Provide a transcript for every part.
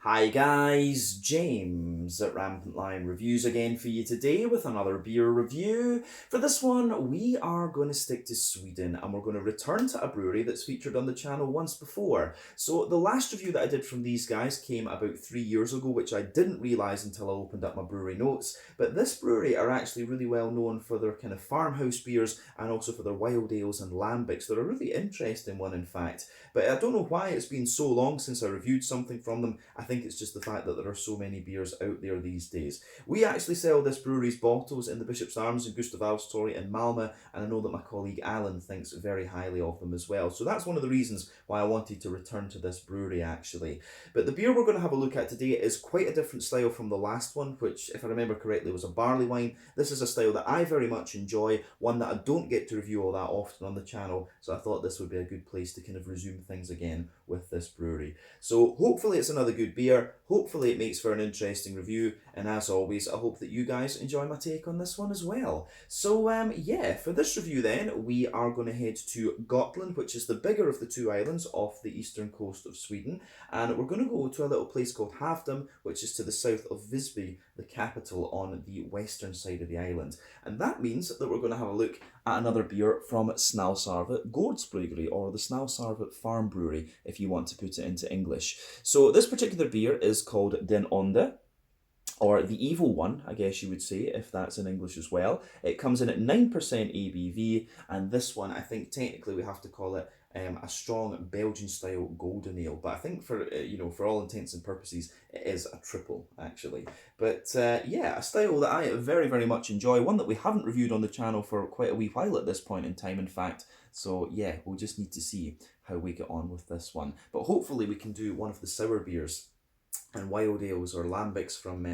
Hi guys, James at RampantLionReviews again for you today with another beer review. For this one, we are going to stick to Sweden and we're going to return to a brewery that's featured on the channel once before. So the last review that I did from these guys came about 3 years ago, which I didn't realise until I opened up my brewery notes. But this brewery are actually really well known for their kind of farmhouse beers and also for their wild ales and lambics. They're a really interesting one, in fact. But I don't know why it's been so long since I reviewed something from them. I think it's just the fact that there are so many beers out there these days. We actually sell this brewery's bottles in the Bishop's Arms in Gustav Adolfs Torg in Malmö, and I know that my colleague Alan thinks very highly of them as well. So that's one of the reasons why I wanted to return to this brewery actually. But the beer we're going to have a look at today is quite a different style from the last one, which, if I remember correctly, was a barley wine. This is a style that I very much enjoy, one that I don't get to review all that often on the channel, so I thought this would be a good place to kind of resume things again with this brewery. So hopefully it's another good beer, hopefully it makes for an interesting review, and as always I hope that you guys enjoy my take on this one as well. So yeah, for this review then we are going to head to Gotland, which is the bigger of the two islands off the eastern coast of Sweden, and we're going to go to a little place called Havdhem, which is to the south of Visby, the capital on the western side of the island. And that means that we're going to have a look at another beer from Snausarve Gårdsbryggeri, or the Snausarve Farm Brewery, if you want to put it into English. So this particular beer is called Den Onde, or the evil one, I guess you would say, if that's in English as well. It comes in at 9% ABV, and this one, I think technically we have to call it a strong Belgian style golden ale, but I think for for all intents and purposes it is a triple actually. But yeah, a style that I very, very much enjoy, one that we haven't reviewed on the channel for quite a wee while at this point in time, in fact. So yeah, we'll just need to see how we get on with this one, but hopefully we can do one of the sour beers and wild ales or lambics from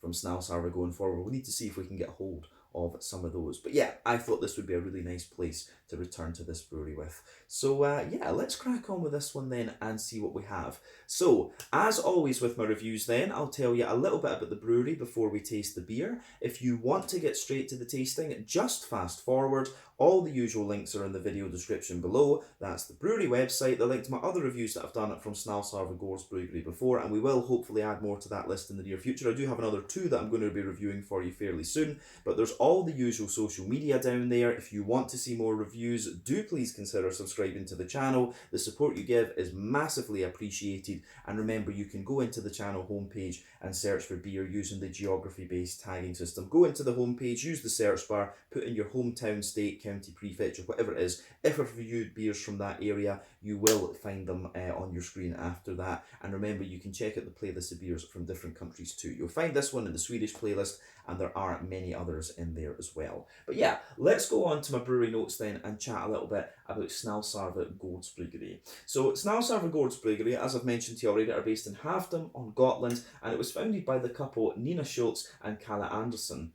Snausarve going forward. We'll need to see if we can get hold of some of those. But yeah, I thought this would be a really nice place to return to this brewery with. So yeah, let's crack on with this one then and see what we have. So, as always with my reviews then, I'll tell you a little bit about the brewery before we taste the beer. If you want to get straight to the tasting, just fast forward. All the usual links are in the video description below. That's the brewery website, the link to my other reviews that I've done from Snausarve Gårdsbryggeri before, and we will hopefully add more to that list in the near future. I do have another two that I'm going to be reviewing for you fairly soon, but there's all the usual social media down there. If you want to see more reviews, do please consider subscribing to the channel. The support you give is massively appreciated, and remember, you can go into the channel homepage and search for beer using the geography-based tagging system. Go into the homepage, use the search bar, put in your hometown, state, county, prefecture, whatever it is. If I've reviewed beers from that area, you will find them on your screen after that. And remember, you can check out the playlist of beers from different countries too. You'll find this one in the Swedish playlist, and there are many others in there as well. But yeah, let's go on to my brewery notes then and chat a little bit about Snausarve Gårdsbryggeri. So Snausarve Gårdsbryggeri, as I've mentioned to you already, are based in Havdhem on Gotland, and it was founded by the couple Nina Schultz and Kalle Andersson.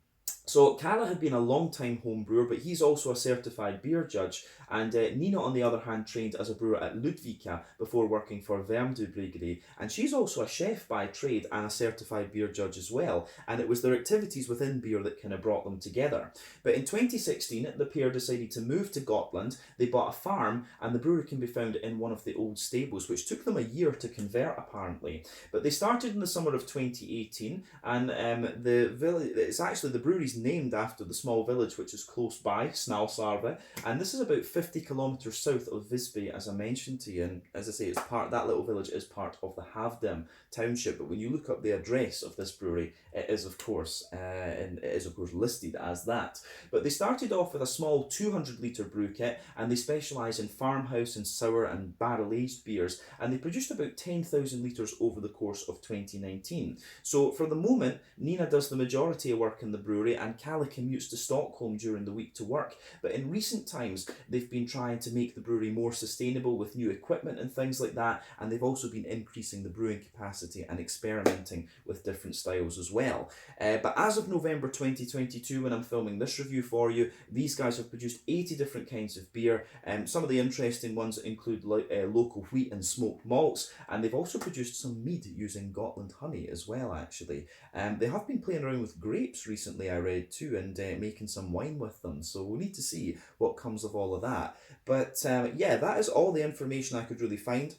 So Kalle had been a long-time home brewer, but he's also a certified beer judge, and Nina, on the other hand, trained as a brewer at Ludvika before working for Värmdö Bryggeri, and she's also a chef by trade and a certified beer judge as well, and it was their activities within beer that kind of brought them together. But in 2016, the pair decided to move to Gotland. They bought a farm, and the brewery can be found in one of the old stables, which took them a year to convert apparently. But they started in the summer of 2018, and the village, it's actually the brewery's named after the small village which is close by, Snausarve, and this is about 50 kilometres south of Visby, as I mentioned to you, and as I say, it's part, that little village is part of the Havdhem township, but when you look up the address of this brewery, it is of course listed as that. But they started off with a small 200 litre brew kit, and they specialise in farmhouse and sour and barrel aged beers, and they produced about 10,000 litres over the course of 2019. So for the moment, Nina does the majority of work in the brewery, and Kalle commutes to Stockholm during the week to work. But in recent times, they've been trying to make the brewery more sustainable with new equipment and things like that, and they've also been increasing the brewing capacity and experimenting with different styles as well. But as of November 2022, when I'm filming this review for you, these guys have produced 80 different kinds of beer. Some of the interesting ones include local wheat and smoked malts, and they've also produced some mead using Gotland honey as well, actually. They have been playing around with grapes recently, I read too, and making some wine with them, so we'll need to see what comes of all of that. But yeah, that is all the information I could really find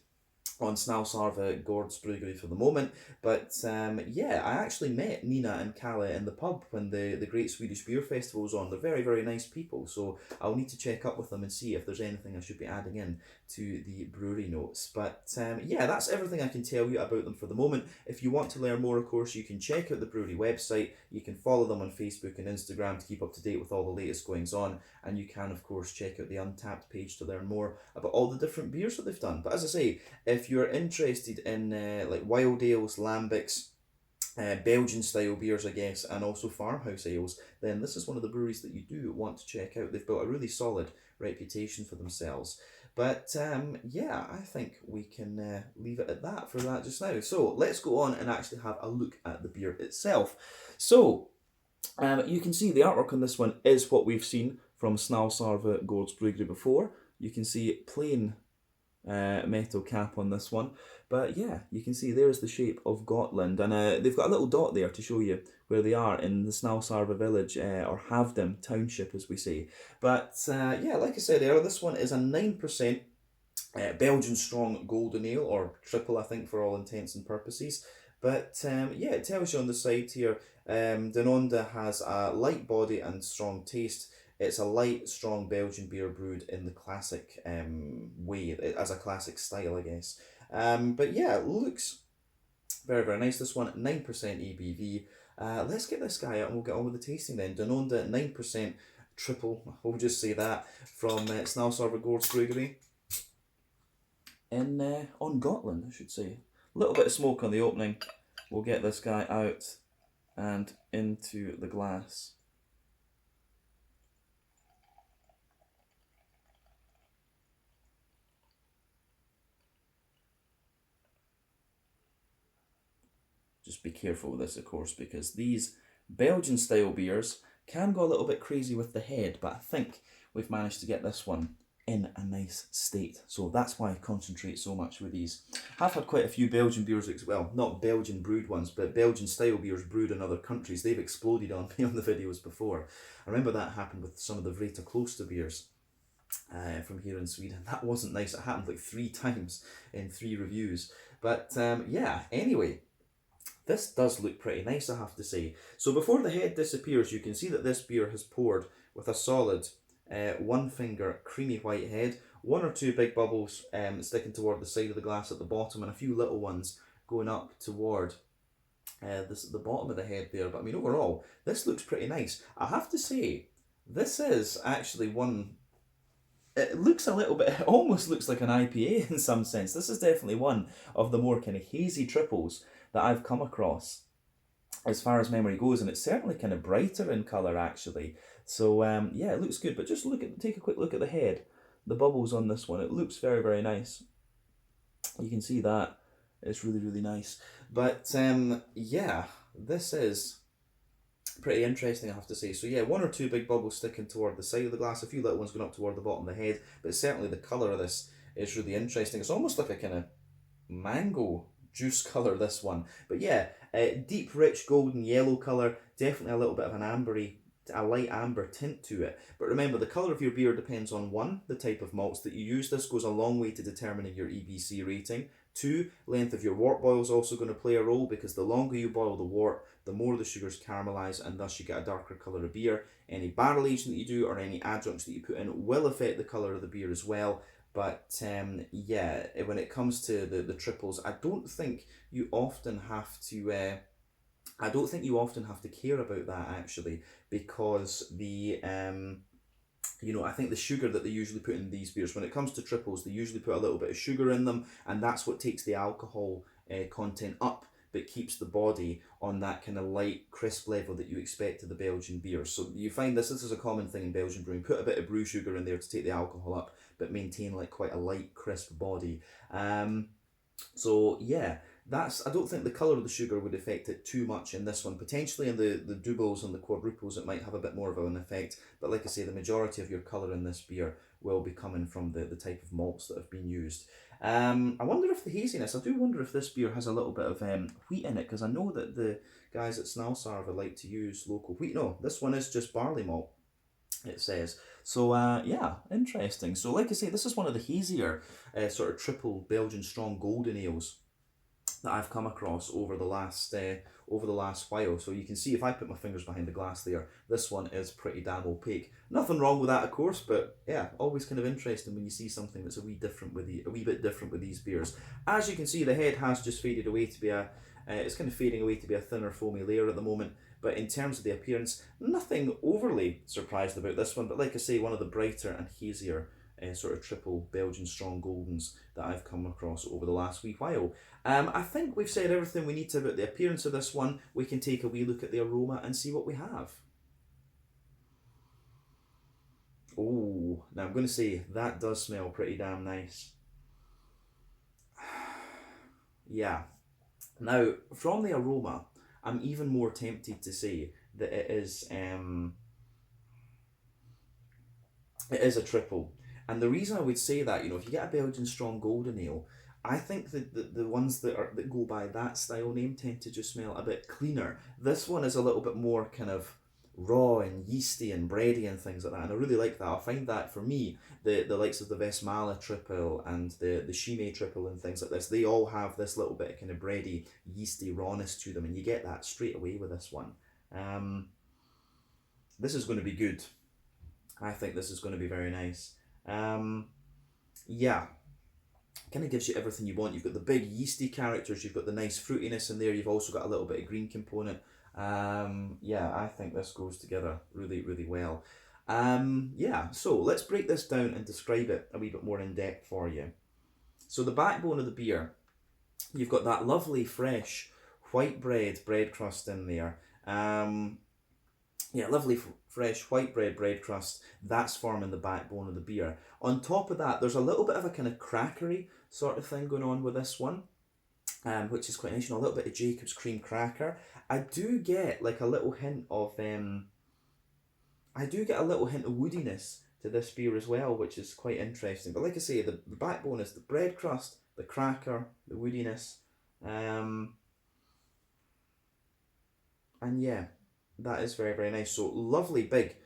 on Snausarve Gårdsbryggeri for the moment. But yeah, I actually met Nina and Kalle in the pub when the Great Swedish Beer Festival was on. They're very, very nice people, so I'll need to check up with them and see if there's anything I should be adding in to the brewery notes. But yeah, that's everything I can tell you about them for the moment. If you want to learn more, of course, you can check out the brewery website. You can follow them on Facebook and Instagram to keep up to date with all the latest goings on. And you can, of course, check out the Untappd page to learn more about all the different beers that they've done. But as I say, if you're interested in like wild ales, lambics, Belgian style beers, I guess, and also farmhouse ales, then this is one of the breweries that you do want to check out. They've built a really solid reputation for themselves. But yeah, I think we can leave it at that for that just now. So let's go on and actually have a look at the beer itself. So you can see the artwork on this one is what we've seen from Snausarve Gårdsbryggeri before. You can see plain metal cap on this one, but yeah, you can see there's the shape of Gotland, and they've got a little dot there to show you where they are in the Snausarve village, or Havdhem township as we say. But yeah, like I said earlier, this one is a 9% Belgian strong golden ale, or triple I think for all intents and purposes. But yeah, it tells you on the side here, Onde has a light body and strong taste. It's a light, strong Belgian beer brewed in the classic way, as a classic style, I guess. But yeah, it looks very, very nice. This one, 9% ABV. Let's get this guy out and we'll get on with the tasting then. Onde, 9% triple, we'll just say that, from Snausarve Gårdsbryggeri in on Gotland, I should say. A little bit of smoke on the opening. We'll get this guy out and into the glass. Just be careful with this, of course, because these Belgian style beers can go a little bit crazy with the head, but I think we've managed to get this one in a nice state. So that's why I concentrate so much with these. I've had quite a few Belgian beers as well, not Belgian brewed ones, but Belgian style beers brewed in other countries. They've exploded on me on the videos before. I remember that happened with some of the Vreta Kloster beers from here in Sweden. That wasn't nice. It happened like 3 times in 3 reviews. But yeah, anyway, this does look pretty nice, I have to say. So before the head disappears, you can see that this beer has poured with a solid 1 finger creamy white head, 1 or 2 big bubbles sticking toward the side of the glass at the bottom, and a few little ones going up toward the bottom of the head there. But I mean, overall, this looks pretty nice. I have to say, this is actually one... It looks a little bit, it almost looks like an IPA in some sense. This is definitely one of the more kind of hazy triples that I've come across as far as memory goes, and it's certainly kind of brighter in colour actually. So yeah, it looks good, but just take a quick look at the head, the bubbles on this one. It looks very, very nice. You can see that. It's really, really nice. But yeah, this is pretty interesting, I have to say. So yeah, 1 or 2 big bubbles sticking toward the side of the glass, a few little ones going up toward the bottom of the head, but certainly the colour of this is really interesting. It's almost like a kind of mango juice colour, this one. But yeah, deep, rich, golden yellow colour, definitely a little bit of an ambery, a light amber tint to it. But remember, the colour of your beer depends on 1, the type of malts that you use. This goes a long way to determining your EBC rating. 2, length of your wort boil is also going to play a role, because the longer you boil the wort, the more the sugars caramelise, and thus you get a darker colour of beer. Any barrel aging that you do or any adjuncts that you put in will affect the colour of the beer as well. But yeah, when it comes to the triples, I don't think you often have to. I don't think you often have to care about that actually, because the you know, I think the sugar that they usually put in these beers, when it comes to triples, they usually put a little bit of sugar in them, and that's what takes the alcohol content up, but keeps the body on that kind of light, crisp level that you expect of the Belgian beers. So you find this is a common thing in Belgian brewing. Put a bit of brew sugar in there to take the alcohol up, but maintain like quite a light, crisp body. So yeah, I don't think the colour of the sugar would affect it too much in this one. Potentially in the doubles and the quadruples it might have a bit more of an effect, but like I say, the majority of your colour in this beer will be coming from the type of malts that have been used. I wonder if the haziness, I do wonder if this beer has a little bit of wheat in it, because I know that the guys at Snausarve like to use local wheat. No, this one is just barley malt. it says. So yeah, interesting. So like I say, this is one of the hazier sort of triple Belgian strong golden ales that I've come across over the last while. So you can see if I put my fingers behind the glass there, this one is pretty damn opaque. Nothing wrong with that, of course, but yeah, always kind of interesting when you see something that's a wee bit different with these beers. As you can see, the head has just faded away to be it's kind of fading away to be a thinner foamy layer at the moment. But in terms of the appearance, nothing overly surprised about this one. But like I say, one of the brighter and hazier sort of triple Belgian strong goldens that I've come across over the last wee while. I think we've said everything we need to about the appearance of this one. We can take a wee look at the aroma and see what we have. Oh, now I'm going to say that does smell pretty damn nice. Yeah. Now, from the aroma, I'm even more tempted to say that it is a triple. And the reason I would say that, if you get a Belgian strong golden ale, I think that the ones that go by that style name tend to just smell a bit cleaner. This one is a little bit more kind of raw and yeasty and bready and things like that. And I really like that. I find that for me, the likes of the Westmalle Tripel and the Chimay Tripel and things like this, they all have this little bit of kind of bready, yeasty rawness to them, and you get that straight away with this one. This is going to be good. I think this is going to be very nice. Yeah, kind of gives you everything you want. You've got the big yeasty characters, you've got the nice fruitiness in there, you've also got a little bit of green component. Yeah, I think this goes together really, really well. Yeah, so let's break this down and describe it a wee bit more in depth for you. So the backbone of the beer, you've got that lovely fresh white bread crust in there. Yeah, lovely fresh white bread crust. That's forming the backbone of the beer. On top of that, there's a little bit of a kind of crackery sort of thing going on with this one, which is quite nice. A little bit of Jacob's cream cracker. I do get like a little hint of woodiness to this beer as well, which is quite interesting. But like I say, the backbone is the bread crust, the cracker, the woodiness, and yeah, that is very, very nice. So lovely big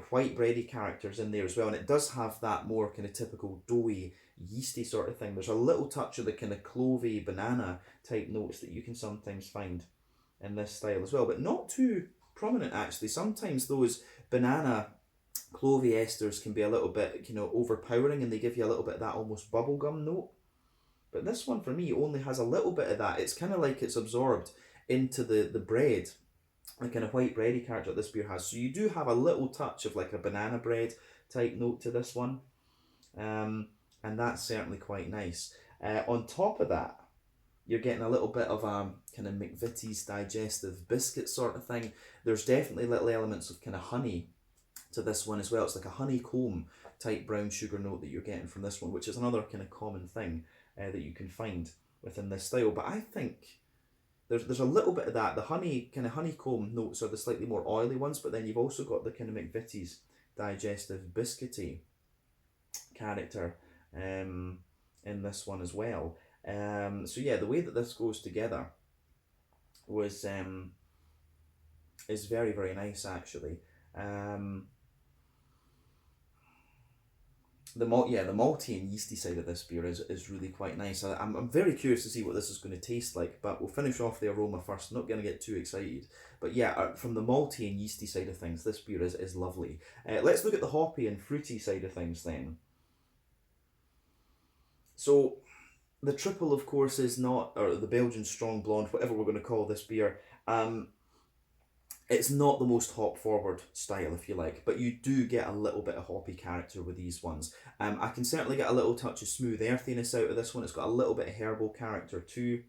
white bready characters in there as well. And it does have that more kind of typical doughy, yeasty sort of thing. There's a little touch of the kind of clovey banana type notes that you can sometimes find in this style as well. But not too prominent actually. Sometimes those banana clovey esters can be a little bit, overpowering, and they give you a little bit of that almost bubblegum note. But this one for me only has a little bit of that. It's kind of like it's absorbed into the bread, the kind of white bready character that this beer has. So you do have a little touch of like a banana bread type note to this one. And that's certainly quite nice. On top of that, you're getting a little bit of a kind of McVitie's digestive biscuit sort of thing. There's definitely little elements of kind of honey to this one as well. It's like a honeycomb type brown sugar note that you're getting from this one, which is another kind of common thing that you can find within this style. But I think there's a little bit of that. The honeycomb notes are the slightly more oily ones, but then you've also got the kind of McVitie's digestive biscuity character in this one as well. So yeah, the way that this goes together is very, very nice actually. The malty and yeasty side of this beer is really quite nice. I'm very curious to see what this is going to taste like, but we'll finish off the aroma first. I'm not going to get too excited. But yeah, from the malty and yeasty side of things, this beer is lovely. Let's look at the hoppy and fruity side of things then. So the triple, of course, is not, or the Belgian strong blonde, whatever we're going to call this beer. It's not the most hop forward style, if you like, but you do get a little bit of hoppy character with these ones. I can certainly get a little touch of smooth earthiness out of this one. It's got a little bit of herbal character too.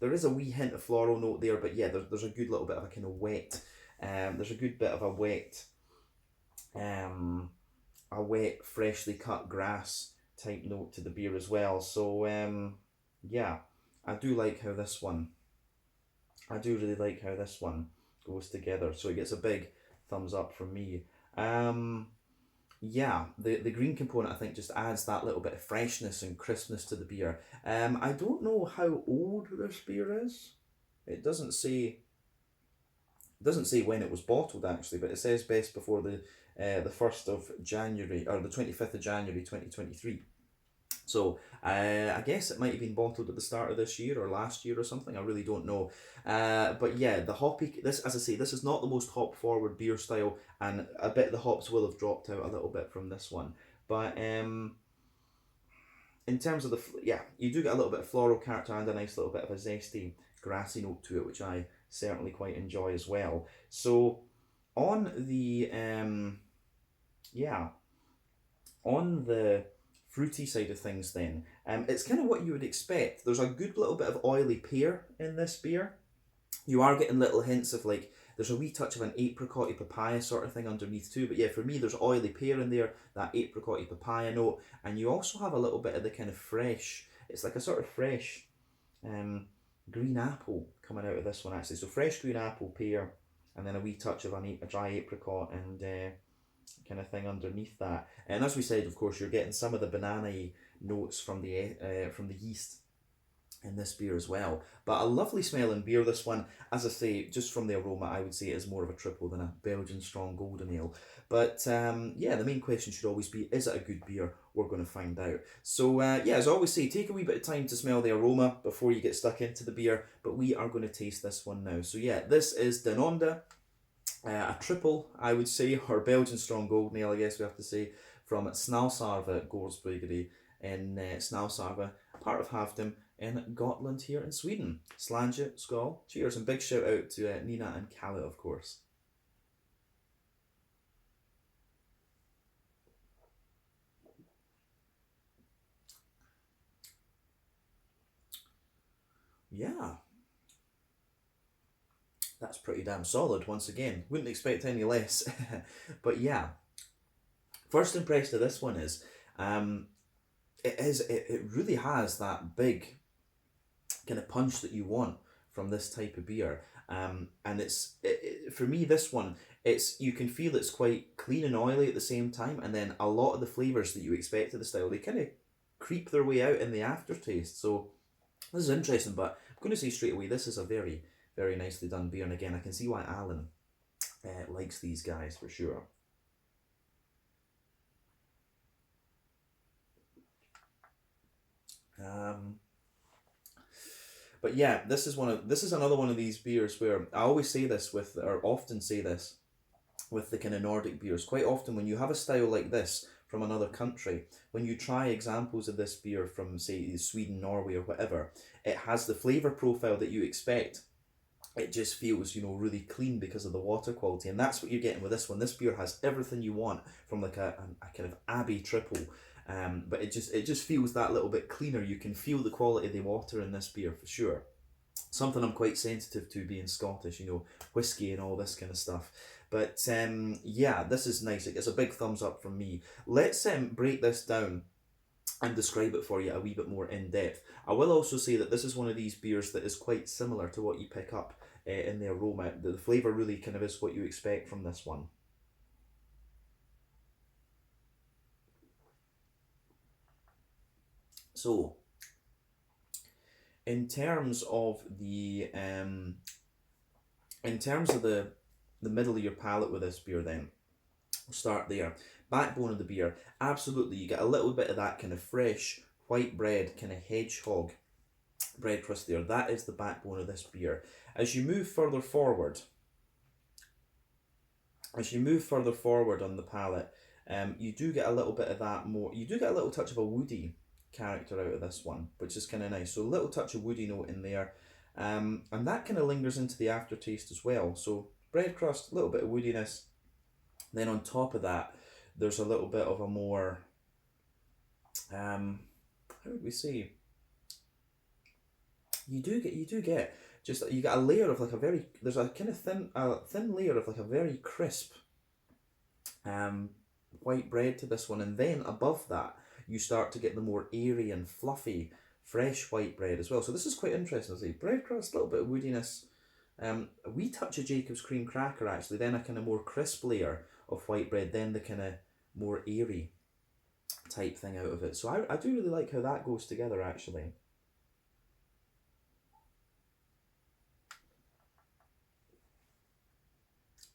There is a wee hint of floral note there, but yeah, there's a good little bit of a kind of wet. There's a good bit of a wet, freshly cut grass type note to the beer as well. So yeah, I do like how this one. I do really like how this one goes together. So it gets a big thumbs up from me. Yeah, the green component I think just adds that little bit of freshness and crispness to the beer. I don't know how old this beer is. It doesn't say doesn't say when it was bottled actually, but it says best before the 1st of January, or the 25th of January 2023. So I guess it might have been bottled at the start of this year or last year or something. I really don't know. But yeah, the hoppy, this, as I say, this is not the most hop forward beer style, and a bit the hops will have dropped out a little bit from this one. But in terms of yeah, you do get a little bit of floral character and a nice little bit of a zesty grassy note to it, which I certainly quite enjoy as well. So on the yeah, on the fruity side of things then, it's kind of what you would expect. There's a good little bit of oily pear in this beer. You are getting little hints of, like, there's a wee touch of an apricot-y papaya sort of thing underneath too, but yeah, for me there's oily pear in there, that apricot-y papaya note, and you also have a little bit of the kind of fresh, it's like a sort of fresh green apple coming out of this one actually. So fresh green apple, pear, and then a wee touch of a dry apricot and kind of thing underneath that. And as we said, of course, you're getting some of the banana-y notes from the yeast in this beer as well. But a lovely smelling beer, this one. As I say, just from the aroma, I would say it is more of a triple than a Belgian strong golden ale. But yeah, the main question should always be, is it a good beer? We're going to find out. So yeah, as I always say, take a wee bit of time to smell the aroma before you get stuck into the beer. But we are going to taste this one now. So yeah, this is Den Onde. A triple, I would say, or Belgian strong golden ale, I guess we have to say, from Snausarve Gårdsbryggeri in Snausarve, part of Havdhem in Gotland here in Sweden. Slange, skål, cheers, and big shout out to Nina and Kalle, of course. Yeah, that's pretty damn solid once again. Wouldn't expect any less. But yeah, first impression of this one is it really has that big kind of punch that you want from this type of beer. And for me, this one, you can feel it's quite clean and oily at the same time, and then a lot of the flavours that you expect of the style, they kind of creep their way out in the aftertaste. So this is interesting, but I'm going to say straight away, this is a very, very nicely done beer, and again, I can see why Alan likes these guys for sure. But yeah, this is another one of these beers where I always say this or often say this with the kind of Nordic beers. Quite often when you have a style like this from another country, when you try examples of this beer from, say, Sweden, Norway or whatever, it has the flavour profile that you expect. It just feels, really clean because of the water quality, and that's what you're getting with this one. This beer has everything you want from like a kind of Abbey triple, but it just feels that little bit cleaner. You can feel the quality of the water in this beer for sure. Something I'm quite sensitive to being Scottish, whiskey and all this kind of stuff. But yeah, this is nice. It gets a big thumbs up from me. Let's break this down and describe it for you a wee bit more in depth. I will also say that this is one of these beers that is quite similar to what you pick up in the aroma. The flavour really kind of is what you expect from this one. So, in terms of the middle of your palate with this beer, then we'll start there. Backbone of the beer, absolutely, you get a little bit of that kind of fresh white bread, kind of hedgehog bread crust there. That is the backbone of this beer. As you move further forward on the palate, you do get a little bit of that more. You do get a little touch of a woody character out of this one, which is kind of nice. So a little touch of woody note in there, and that kind of lingers into the aftertaste as well. So bread crust, a little bit of woodiness. Then on top of that, there's a little bit of a more, how would we say? You do get just, you get a layer of like there's a kind of thin layer of like a very crisp white bread to this one, and then above that you start to get the more airy and fluffy fresh white bread as well. So this is quite interesting. I say bread crust, a little bit of woodiness, a wee touch of Jacob's cream cracker actually, then a kind of more crisp layer of white bread, then the kind of more airy type thing out of it. So I do really like how that goes together actually.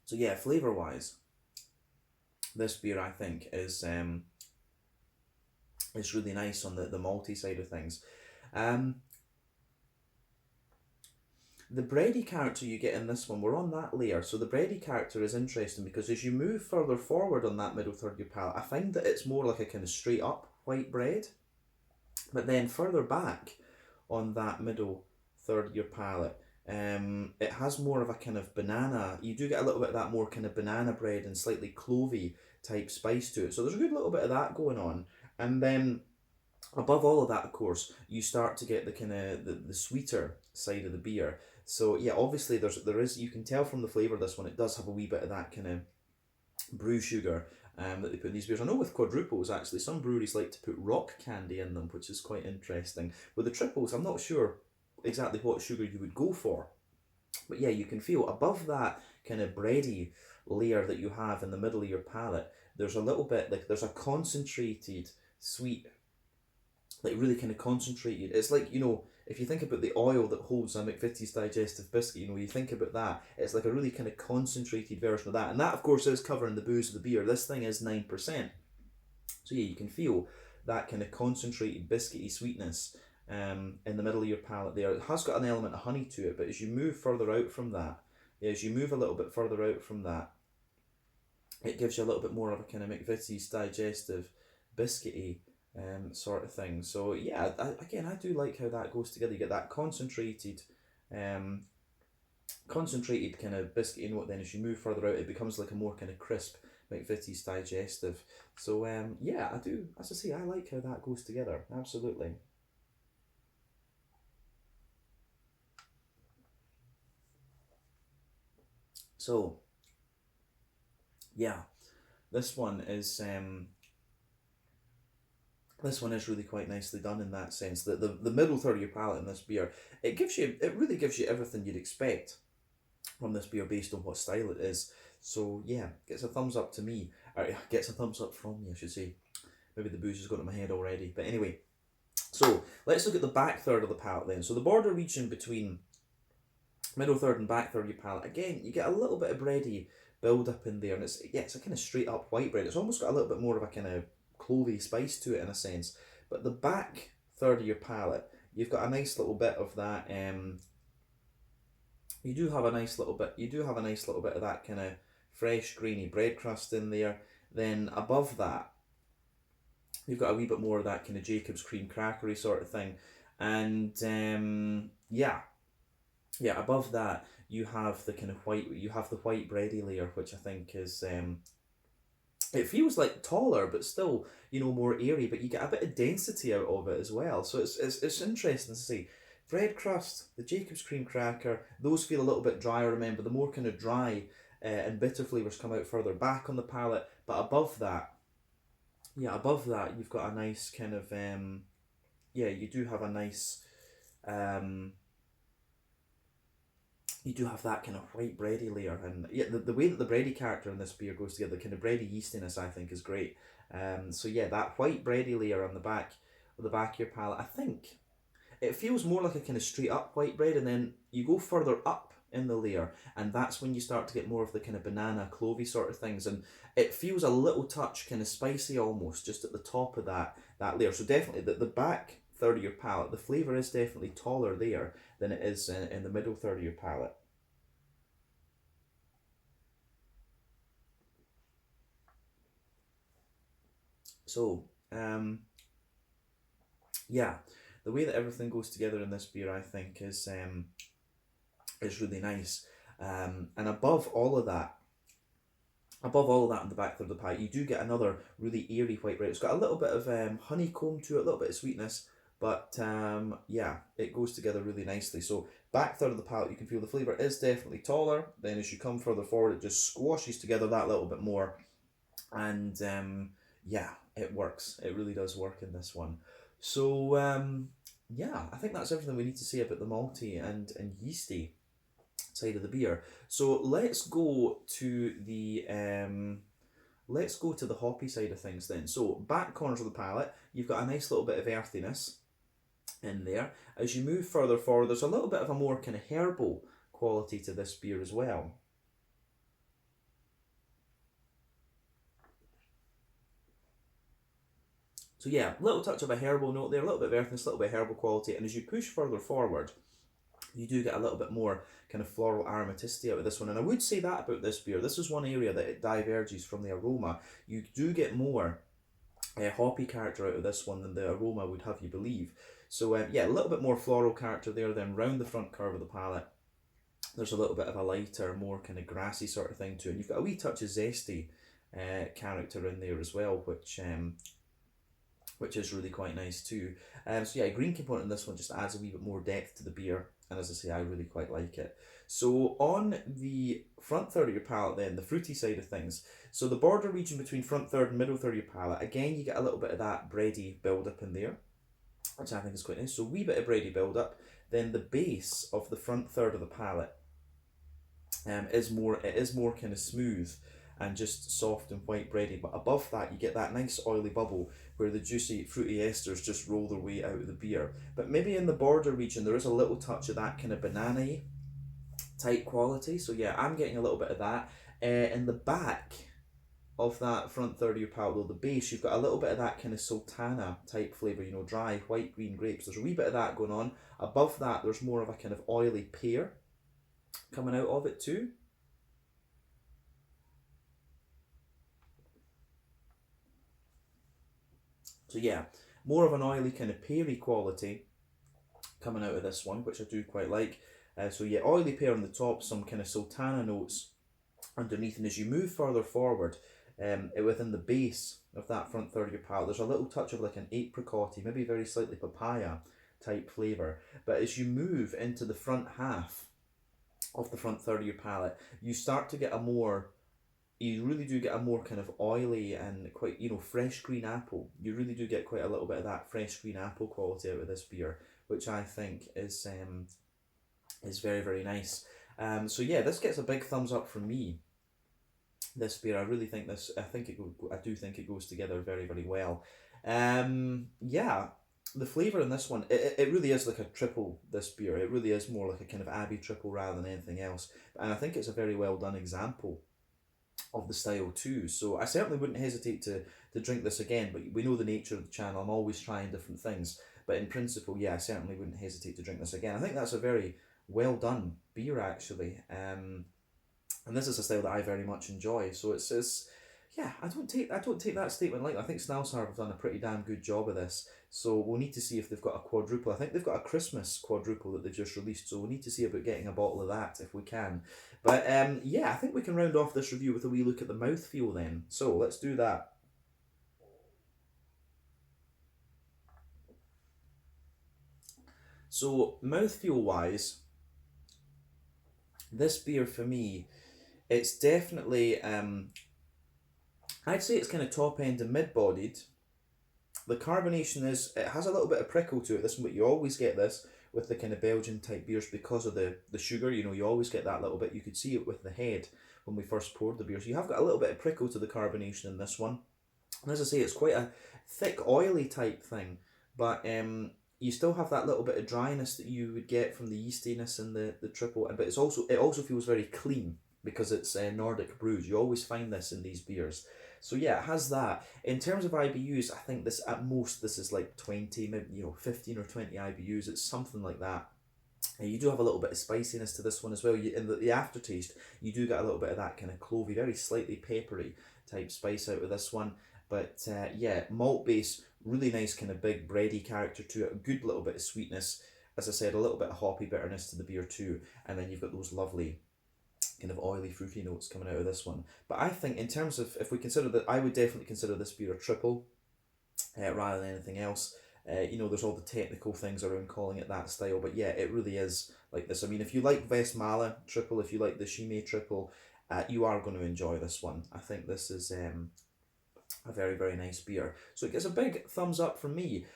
So yeah, flavour wise, this beer I think is really nice on the malty side of things. The bready character you get in this one, we're on that layer, so the bready character is interesting because as you move further forward on that middle third of your palate, I find that it's more like a kind of straight up white bread, but then further back on that middle third of your palate, it has more of a kind of banana. You do get a little bit of that more kind of banana bread and slightly clovey type spice to it. So there's a good little bit of that going on. And then above all of that, of course, you start to get the kind of the sweeter side of the beer. So yeah, obviously there is, you can tell from the flavour of this one, it does have a wee bit of that kind of brew sugar that they put in these beers. I know with quadruples, actually, some breweries like to put rock candy in them, which is quite interesting. With the triples, I'm not sure exactly what sugar you would go for. But yeah, you can feel above that kind of bready layer that you have in the middle of your palate, there's a little bit, like there's a concentrated sweet, like really kind of concentrated. It's like, you know, if you think about the oil that holds a McVitie's digestive biscuit, you know, you think about that, it's like a really kind of concentrated version of that. And that, of course, is covering the booze of the beer. This thing is 9%. So yeah, you can feel that kind of concentrated biscuity sweetness in the middle of your palate there. It has got an element of honey to it, but as you move further out from that, as you move a little bit further out from that, it gives you a little bit more of a kind of McVitie's digestive biscuity sort of thing. So yeah, again, I do like how that goes together. You get that concentrated kind of biscuity note. Then as you move further out, it becomes like a more kind of crisp McVitie's digestive. So yeah, I do. As I say, I like how that goes together. Absolutely. So yeah, this one is really quite nicely done in that sense. The middle third of your palate in this beer, it really gives you everything you'd expect from this beer based on what style it is. So yeah, gets a thumbs up to me. Or gets a thumbs up from me, I should say. Maybe the booze has got in my head already. But anyway, so let's look at the back third of the palate then. So the border region between middle third and back third of your palate, again, you get a little bit of bready build up in there, and it's a kind of straight up white bread. It's almost got a little bit more of a kind of clovey spice to it in a sense. But the back third of your palate, you've got a nice little bit of that. You do have a nice little bit. You do have a nice little bit of that kind of fresh, grainy bread crust in there. Then above that, you've got a wee bit more of that kind of Jacob's cream crackery sort of thing, and yeah, above that you have the kind of white. You have the white bready layer, which I think is it feels like taller, but still, you know, more airy. But you get a bit of density out of it as well. So it's interesting to see. Bread crust, the Jacob's cream cracker, those feel a little bit drier. Remember, the more kind of dry and bitter flavours come out further back on the palate. But above that, you've got a nice kind of you do have a nice you do have that kind of white bready layer, and yeah, the way that the bready character in this beer goes together, the kind of bready yeastiness, I think is great. So yeah, that white bready layer on the back of your palate, I think it feels more like a kind of straight up white bread, and then you go further up in the layer, and that's when you start to get more of the kind of banana clovey sort of things, and it feels a little touch kind of spicy almost just at the top of that layer. So definitely the back third of your palate, the flavour is definitely taller there than it is in the middle third of your palate. So yeah, the way that everything goes together in this beer, I think, is really nice. And above all of that in the back third of the pie, you do get another really airy white bread. It's got a little bit of honeycomb to it, a little bit of sweetness, but yeah, it goes together really nicely. So back third of the palate, you can feel the flavour is definitely taller. Then as you come further forward, it just squashes together that little bit more. And yeah, it works. It really does work in this one. So yeah, I think that's everything we need to say about the malty and yeasty side of the beer. So let's go to the hoppy side of things then. So back corners of the palate, you've got a nice little bit of earthiness in there. As you move further forward, there's a little bit of a more kind of herbal quality to this beer as well. So yeah, little touch of a herbal note there, a little bit of earthiness, a little bit of herbal quality, and as you push further forward, you do get a little bit more kind of floral aromaticity out of this one. And I would say that about this beer. This is one area that it diverges from the aroma. You do get more hoppy character out of this one than the aroma would have you believe. So yeah, a little bit more floral character there. Then round the front curve of the palate, there's a little bit of a lighter, more kind of grassy sort of thing to it. And you've got a wee touch of zesty character in there as well, which is really quite nice too. So yeah, green component in this one just adds a wee bit more depth to the beer, and as I say, I really quite like it. So on the front third of your palate then, the fruity side of things, so the border region between front third and middle third of your palate, again you get a little bit of that bready build up in there, which I think is quite nice. So a wee bit of bready build up. Then the base of the front third of the palate is more kind of smooth and just soft and white bready, but above that you get that nice oily bubble where the juicy fruity esters just roll their way out of the beer. But maybe in the border region there is a little touch of that kind of banana-y type quality. So yeah, I'm getting a little bit of that. In the back of that front third of your palate, though, the base, you've got a little bit of that kind of sultana type flavour, you know, dry white green grapes. There's a wee bit of that going on. Above that there's more of a kind of oily pear coming out of it too. So yeah, more of an oily kind of peary quality coming out of this one, which I do quite like. So yeah, oily pear on the top, some kind of sultana notes underneath, and as you move further forward, within the base of that front third of your palate, there's a little touch of like an apricot-y, maybe very slightly papaya type flavour. But as you move into the front half of the front third of your palate, you start to get you really do get a more kind of oily and quite, you know, fresh green apple. You really do get quite a little bit of that fresh green apple quality out of this beer, which I think is very, very nice. So yeah, this gets a big thumbs up from me. This beer, I really think this. I do think it goes together very, very well. Yeah, the flavour in this one, it really is like a triple. This beer, it really is more like a kind of Abbey triple rather than anything else. And I think it's a very well done example of the style too. So I certainly wouldn't hesitate to drink this again, but we know the nature of the channel. I'm always trying different things, but in principle, yeah, I certainly wouldn't hesitate to drink this again. I think that's a very well done beer actually, and this is a style that I very much enjoy. So it's yeah, I don't take that statement lightly. I think Snausarve have done a pretty damn good job of this. So we'll need to see if they've got a quadruple. I think they've got a Christmas quadruple that they've just released. So we'll need to see about getting a bottle of that if we can. But yeah, I think we can round off this review with a wee look at the mouthfeel then. So let's do that. So mouthfeel wise, this beer for me, it's definitely I'd say it's kind of top end and mid bodied. The carbonation it has a little bit of prickle to it. This one, but you always get this with the kind of Belgian type beers because of the sugar. You know, you always get that little bit. You could see it with the head when we first poured the beer. So you have got a little bit of prickle to the carbonation in this one. And as I say, it's quite a thick, oily type thing, but you still have that little bit of dryness that you would get from the yeastiness in the triple. But it also feels very clean because it's Nordic brews. You always find this in these beers. So yeah, it has that. In terms of IBUs, I think this at most this is like 20, maybe 15 or 20 IBUs. It's something like that. You do have a little bit of spiciness to this one as well. In the aftertaste, you do get a little bit of that kind of clovey, very slightly peppery type spice out of this one. But yeah, malt base, really nice kind of big bready character to it. A good little bit of sweetness. As I said, a little bit of hoppy bitterness to the beer too. And then you've got those lovely kind of oily fruity notes coming out of this one. But I think in terms of, if we consider that, I would definitely consider this beer a triple rather than anything else. There's all the technical things around calling it that style, but yeah, it really is like this. I mean, if you like Westmalle triple, if you like the Chimay triple, you are going to enjoy this one. I think this is a very, very nice beer. So it gets a big thumbs up from me.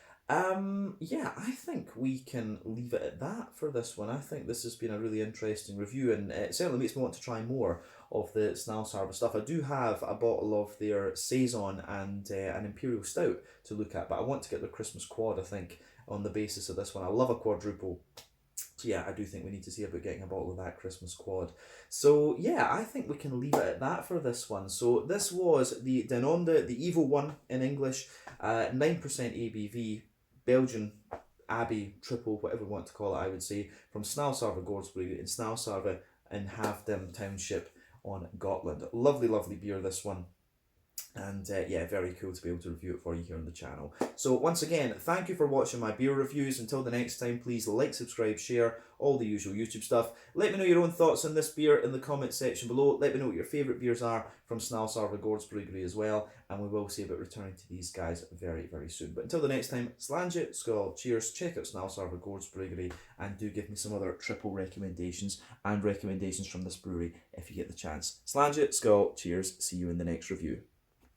Yeah, I think we can leave it at that for this one. I think this has been a really interesting review, and it certainly makes me want to try more of the Snausarve stuff. I do have a bottle of their Saison and an Imperial Stout to look at, but I want to get their Christmas quad, I think, on the basis of this one. I love a quadruple. So yeah, I do think we need to see about getting a bottle of that Christmas quad. So yeah, I think we can leave it at that for this one. So this was the Onde, the evil one in English, 9% ABV, Belgian Abbey, Tripel, whatever you want to call it, I would say, from Snausarve Gårdsbryggeri in Snausarve in Havdhem Township on Gotland. Lovely, lovely beer, this one. And yeah, very cool to be able to review it for you here on the channel. So once again, thank you for watching my beer reviews. Until the next time, please like, subscribe, share, all the usual YouTube stuff. Let me know your own thoughts on this beer in the comment section below. Let me know what your favourite beers are from Snausarve Gårdsbryggeri as well. And we will see about returning to these guys very, very soon. But until the next time, Slange, Skål, cheers, check out Snausarve Gårdsbryggeri, and do give me some other triple recommendations and recommendations from this brewery if you get the chance. Slange, Skål, cheers, see you in the next review.